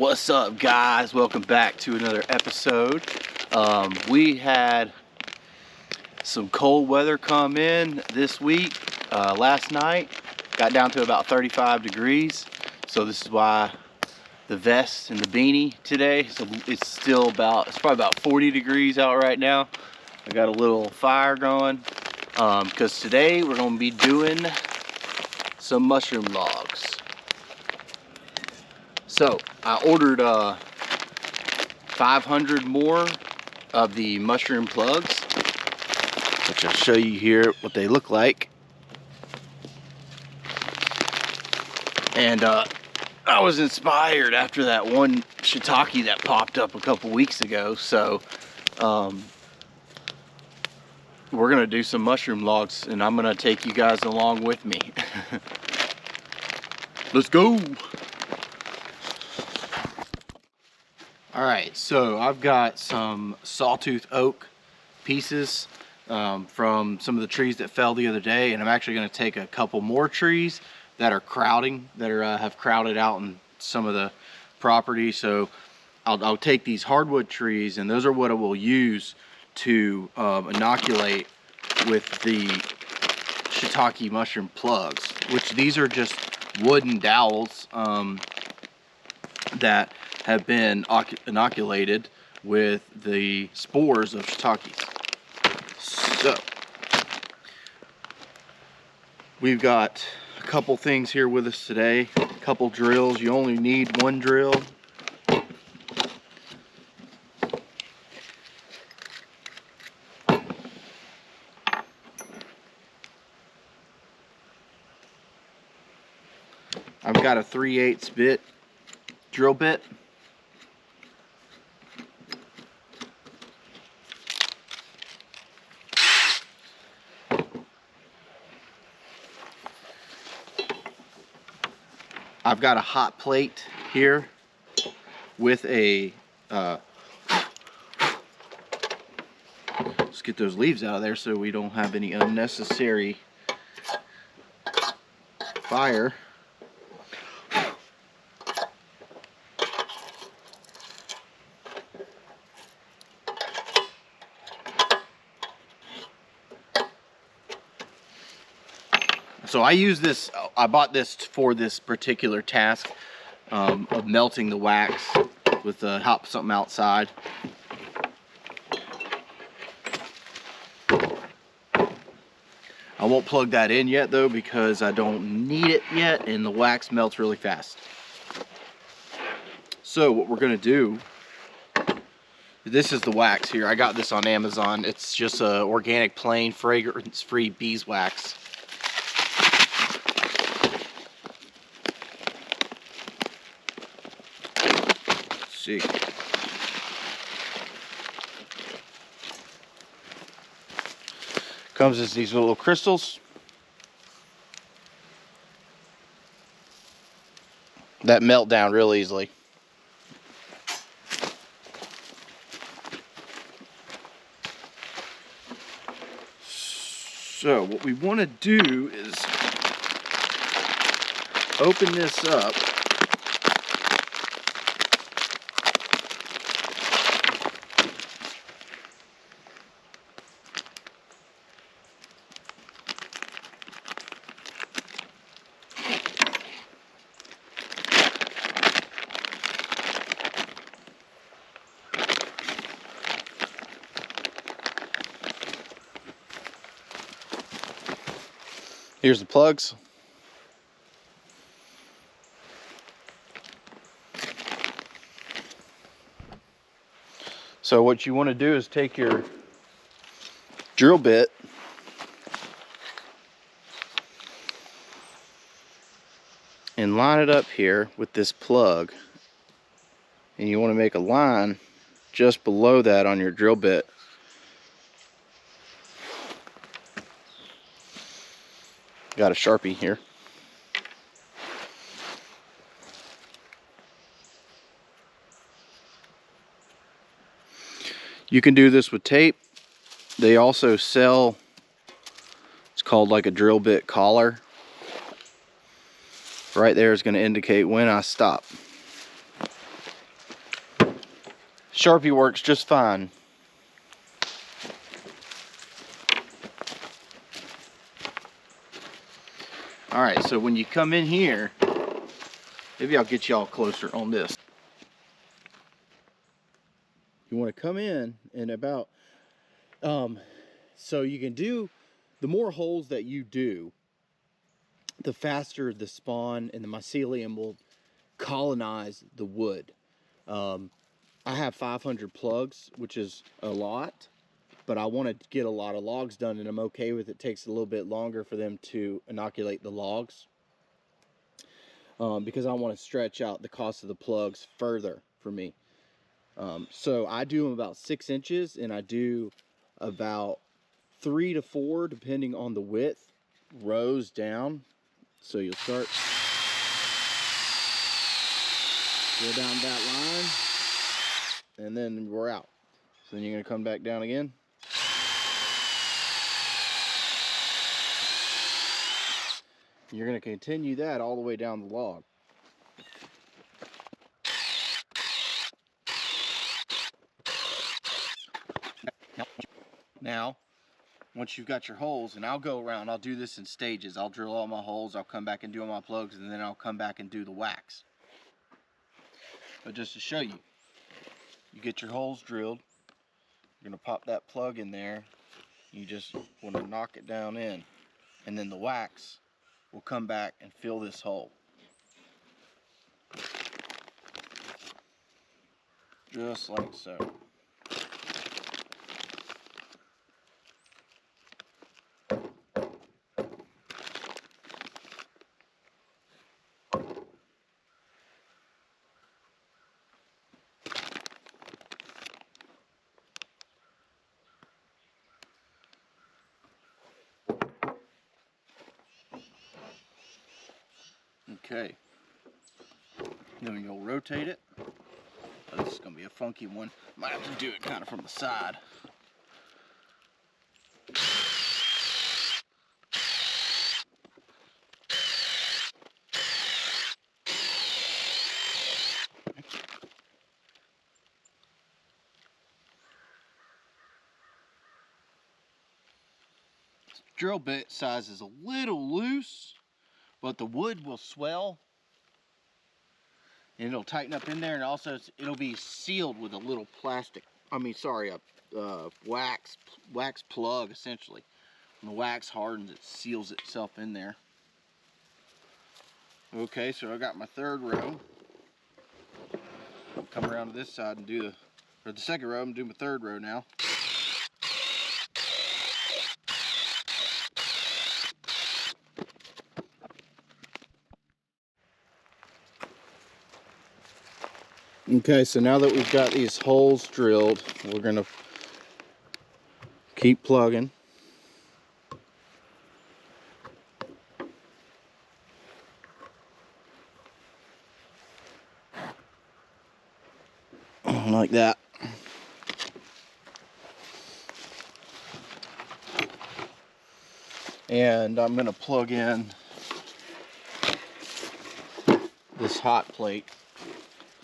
What's up, guys? Welcome back to another episode. We had some cold weather come in this week. Last night got down to about 35 degrees, so this is why the vest and the beanie today. So it's probably about 40 degrees out right now. I got a little fire going because today we're going to be doing some mushroom logs. So I ordered 500 more of the mushroom plugs, which I'll show you here what they look like. And I was inspired after that one shiitake that popped up a couple weeks ago. So we're gonna do some mushroom logs, and I'm gonna take you guys along with me. Let's go. Alright, so I've got some sawtooth oak pieces from some of the trees that fell the other day, and I'm actually going to take a couple more trees that are crowding, that have crowded out in some of the property. So I'll take these hardwood trees, and those are what I will use to inoculate with the shiitake mushroom plugs, which these are just wooden dowels that have been inoculated with the spores of shiitakes. So we've got a couple things here with us today, a couple drills. You only need one drill. I've got a 3/8 bit drill bit. I've got a hot plate here with a, let's get those leaves out of there so we don't have any unnecessary fire. So I use this, I bought this for this particular task of melting the wax with something outside. I won't plug that in yet though, because I don't need it yet, and the wax melts really fast. So what we're gonna do, this is the wax here. I got this on Amazon. It's just a organic, plain, fragrance-free beeswax. See. Comes as these little crystals that melt down real easily. So what we want to do is open this up. Here's the plugs. So what you want to do is take your drill bit and line it up here with this plug, and you want to make a line just below that on your drill bit. Got a Sharpie here. You can do this with tape. They also sell, it's called like a drill bit collar. Right there is going to indicate when I stop. Sharpie works just fine. Alright, so when you come in here, maybe I'll get y'all closer on this. You want to come in and about, so you can do, the more holes that you do, the faster the spawn and the mycelium will colonize the wood. I have 500 plugs, which is a lot, but I want to get a lot of logs done, and I'm okay with it takes a little bit longer for them to inoculate the logs, because I want to stretch out the cost of the plugs further for me. So I do them about 6 inches, and I do about 3 to 4, depending on the width, rows down. So you'll start, go down that line, and then we're out. So then you're going to come back down again. You're going to continue that all the way down the log. Now, once you've got your holes, and I'll go around, I'll do this in stages. I'll drill all my holes, I'll come back and do all my plugs, and then I'll come back and do the wax. But just to show you, you get your holes drilled, you're going to pop that plug in there, you just want to knock it down in, and then the wax will come back and fill this hole. Just like so. Okay, then you'll rotate it. Oh, this is going to be a funky one. Might have to do it kind of from the side. Drill bit size is a little loose, but the wood will swell and it'll tighten up in there, and also it'll be sealed with a little plastic, a wax plug essentially. When the wax hardens, it seals itself in there. Okay, so I got my third row. I'll come around to this side and do the second row. I'm gonna do my third row now. Okay, so now that we've got these holes drilled, we're gonna keep plugging. Like that. And I'm gonna plug in this hot plate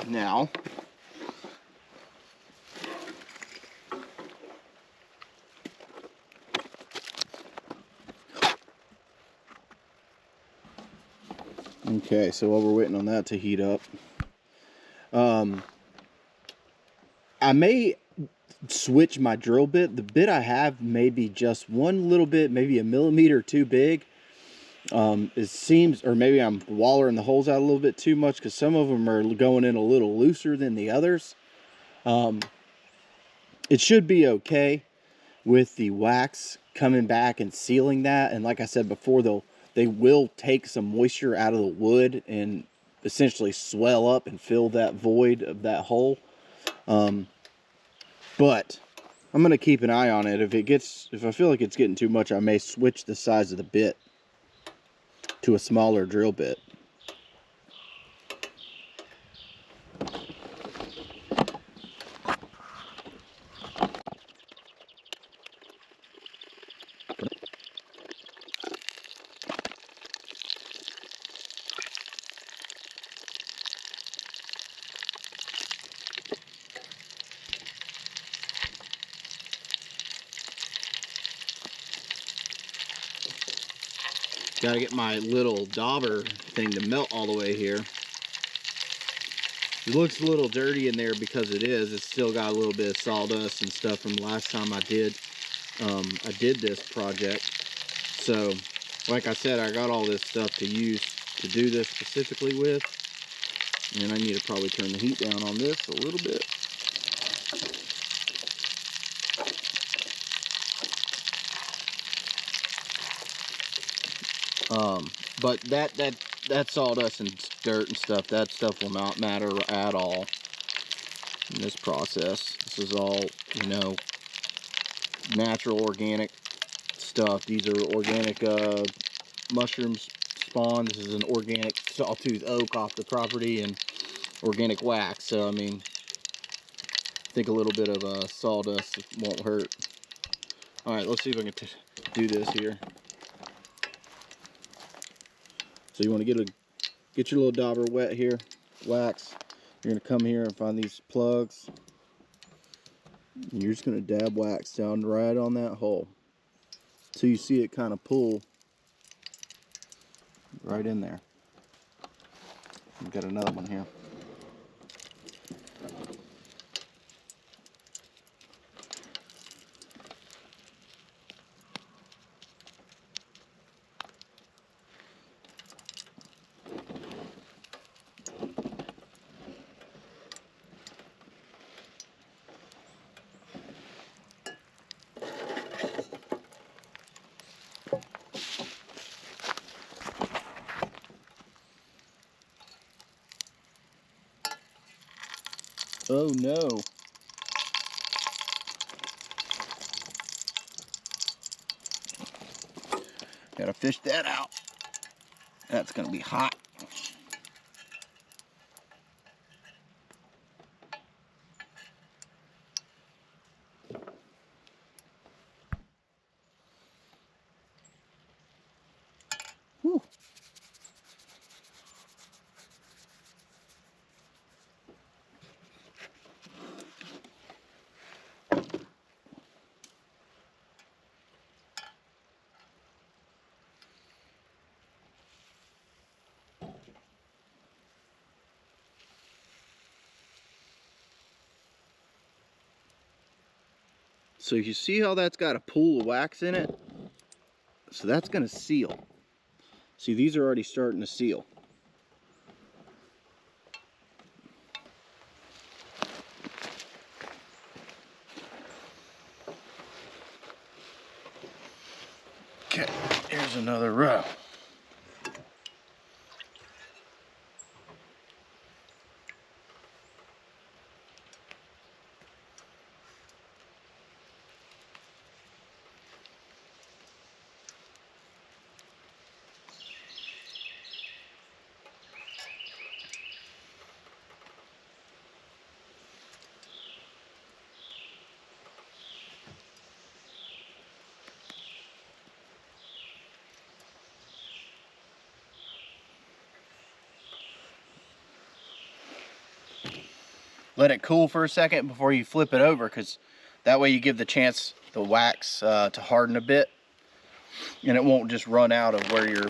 now. Okay, so while we're waiting on that to heat up, I may switch my drill bit. The bit I have may be just one little bit, maybe a millimeter too big. It seems, or maybe I'm wallering the holes out a little bit too much, because some of them are going in a little looser than the others. It should be okay with the wax coming back and sealing that. And like I said before, they will take some moisture out of the wood and essentially swell up and fill that void of that hole. But I'm going to keep an eye on it. If I feel like it's getting too much, I may switch the size of the bit to a smaller drill bit. Got to get my little dauber thing to melt all the way here. It looks a little dirty in there because it is. It's still got a little bit of sawdust and stuff from the last time I did this project. So, like I said, I got all this stuff to use to do this specifically with. And I need to probably turn the heat down on this a little bit. But that sawdust and dirt and stuff, that stuff will not matter at all in this process. This is all, you know, natural organic stuff. These are organic mushroom spawn. This is an organic sawtooth oak off the property and organic wax. So I mean, I think a little bit of sawdust won't hurt. All right, let's see if I can do this here. So you want to get your little dauber wet here, wax. You're gonna come here and find these plugs. And you're just gonna dab wax down right on that hole. So you see it kind of pull right in there. We've got another one here. Oh no. Gotta fish that out. That's gonna be hot. Whew. So you see how that's got a pool of wax in it? So that's gonna seal. See, these are already starting to seal. Okay, here's another row. Let it cool for a second before you flip it over, because that way you give the chance the wax to harden a bit, and it won't just run out of where you're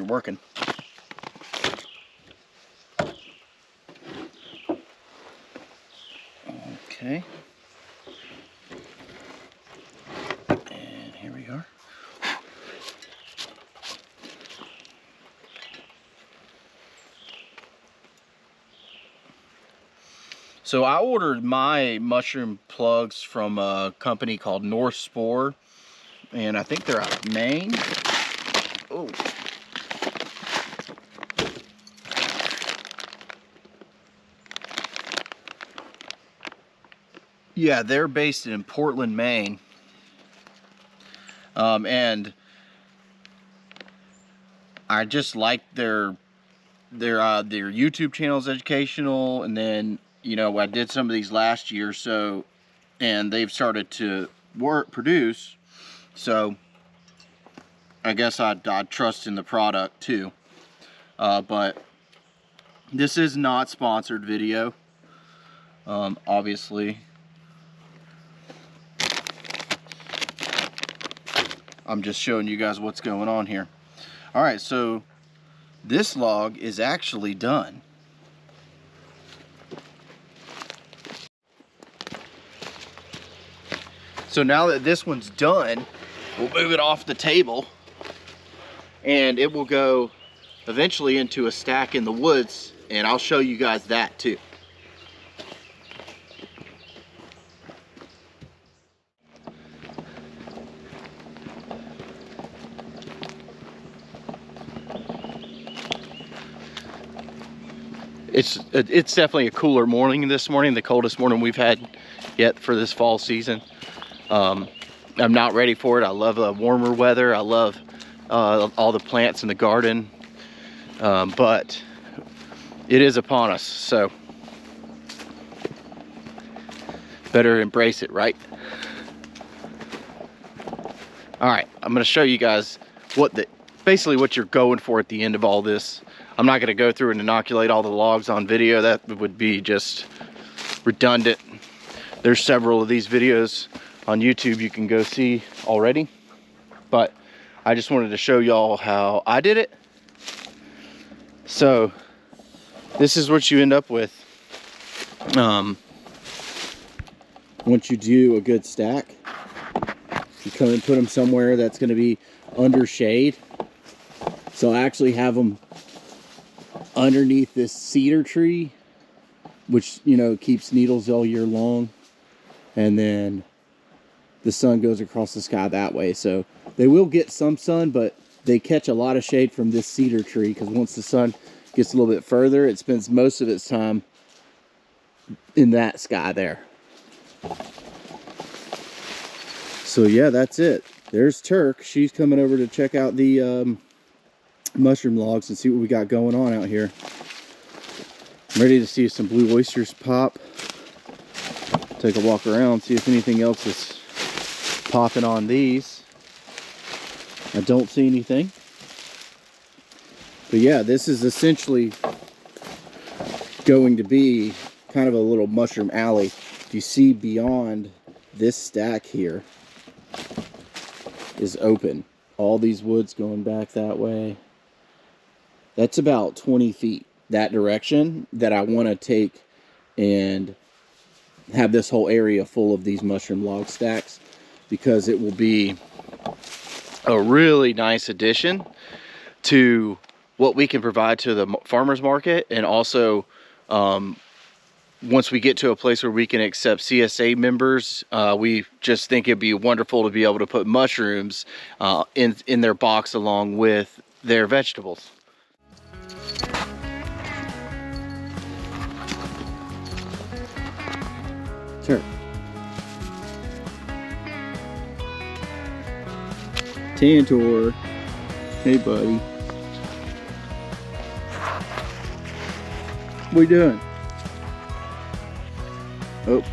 working. Okay. And here we are. So I ordered my mushroom plugs from a company called North Spore, and I think they're out of Maine. Oh. Yeah, they're based in Portland, Maine. And I just like their YouTube channel is educational, and then, you know, I did some of these last year, so, and they've started to produce, so I guess I'd trust in the product too. But this is not sponsored video, obviously. I'm just showing you guys what's going on here. All right, so this log is actually done. So now that this one's done, we'll move it off the table and it will go eventually into a stack in the woods, and I'll show you guys that too. It's definitely a cooler morning this morning, the coldest morning we've had yet for this fall season. I'm not ready for it. I love warmer weather. I love all the plants in the garden, but it is upon us, so better embrace it, right? All right, I'm gonna show you guys basically what you're going for at the end of all this. I'm not gonna go through and inoculate all the logs on video. That would be just redundant. There's several of these videos on YouTube you can go see already, but I just wanted to show y'all how I did it. So this is what you end up with once you do a good stack. You come and put them somewhere that's going to be under shade. So I actually have them underneath this cedar tree, which, you know, keeps needles all year long, and then the sun goes across the sky that way. So they will get some sun, but they catch a lot of shade from this cedar tree, because once the sun gets a little bit further, it spends most of its time in that sky there. So yeah, that's it. There's Turk. She's coming over to check out the mushroom logs and see what we got going on out here. I'm ready to see some blue oysters pop. Take a walk around, see if anything else is popping on these. I don't see anything. But yeah, this is essentially going to be kind of a little mushroom alley. If you see beyond this stack here is open. All these woods going back that way. That's about 20 feet that direction that I want to take and have this whole area full of these mushroom log stacks, because it will be a really nice addition to what we can provide to the farmers market. And also once we get to a place where we can accept CSA members, we just think it'd be wonderful to be able to put mushrooms in their box along with their vegetables. Sure. Tantor. Hey, buddy. What are you doing? Oh.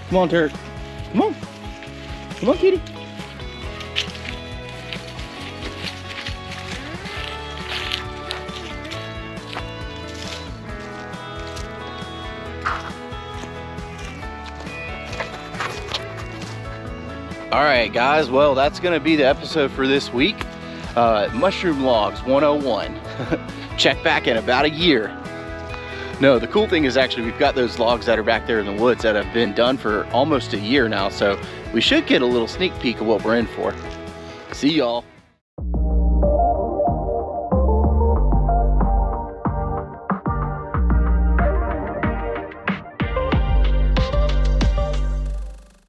Come on, Turk. Come on. Come on, kitty. All right, guys. Well, that's going to be the episode for this week. Mushroom Logs 101. Check back in about a year. No, the cool thing is actually we've got those logs that are back there in the woods that have been done for almost a year now. So we should get a little sneak peek of what we're in for. See y'all.